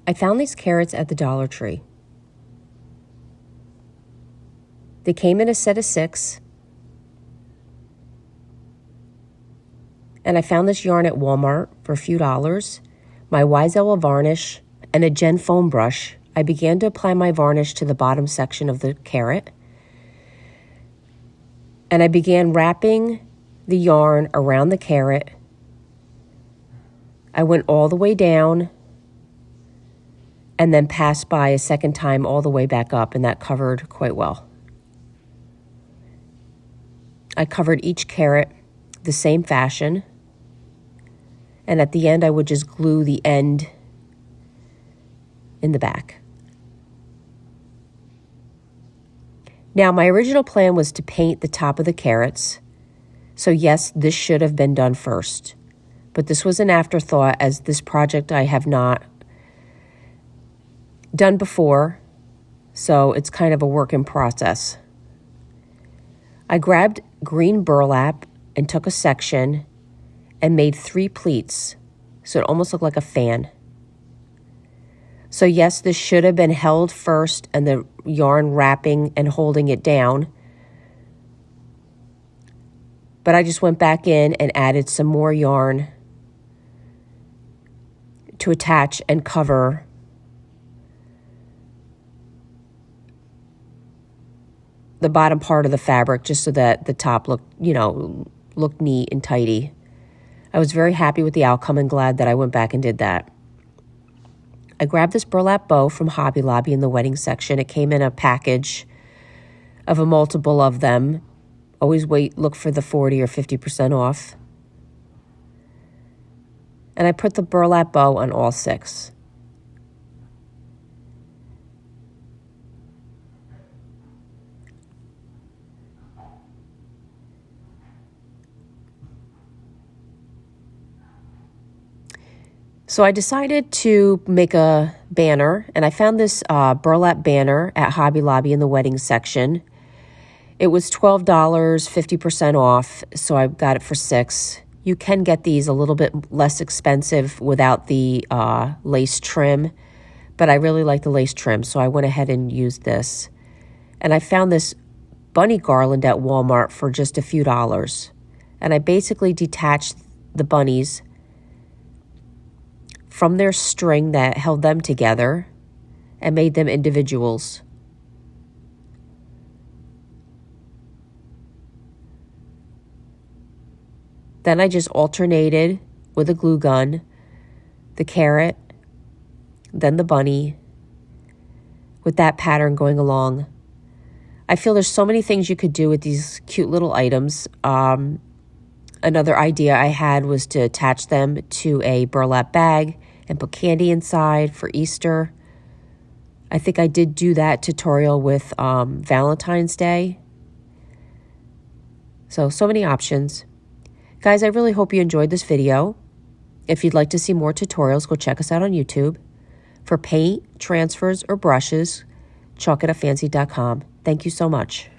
I found these carrots at the Dollar Tree. They came in a set of 6. And I found this yarn at Walmart for a few dollars. My Wise Owl varnish and a Gen foam brush. I began to apply my varnish to the bottom section of the carrot. And I began wrapping the yarn around the carrot. I went all the way down and then passed by a second time all the way back up, and that covered quite well. I covered each carrot the same fashion, and at the end I would just glue the end in the back. Now, my original plan was to paint the top of the carrots, so yes, this should have been done first, but this was an afterthought, as this project I have not done before, so it's kind of a work in process. I grabbed green burlap and took a section and made 3 pleats, so it almost looked like a fan. So yes, this should have been held first and the yarn wrapping and holding it down. But I just went back in and added some more yarn to attach and cover the bottom part of the fabric, just so that the top looked neat and tidy. I was very happy with the outcome and glad that I went back and did that. I grabbed this burlap bow from Hobby Lobby in the wedding section. It came in a package of a multiple of them. Always look for the 40 or 50% off. And I put the burlap bow on all 6. So I decided to make a banner, and I found this burlap banner at Hobby Lobby in the wedding section. It was $12, 50% off, so I got it for $6. You can get these a little bit less expensive without the lace trim, but I really like the lace trim, so I went ahead and used this. And I found this bunny garland at Walmart for just a few dollars. And I basically detached the bunnies from their string that held them together and made them individuals. Then I just alternated with a glue gun, the carrot, then the bunny, with that pattern going along. I feel there's so many things you could do with these cute little items. Another idea I had was to attach them to a burlap bag and put candy inside for Easter. I think I did do that tutorial with Valentine's Day. So many options. Guys, I really hope you enjoyed this video. If you'd like to see more tutorials, go check us out on YouTube. For paint, transfers, or brushes, chalkitafancy.com. Thank you so much.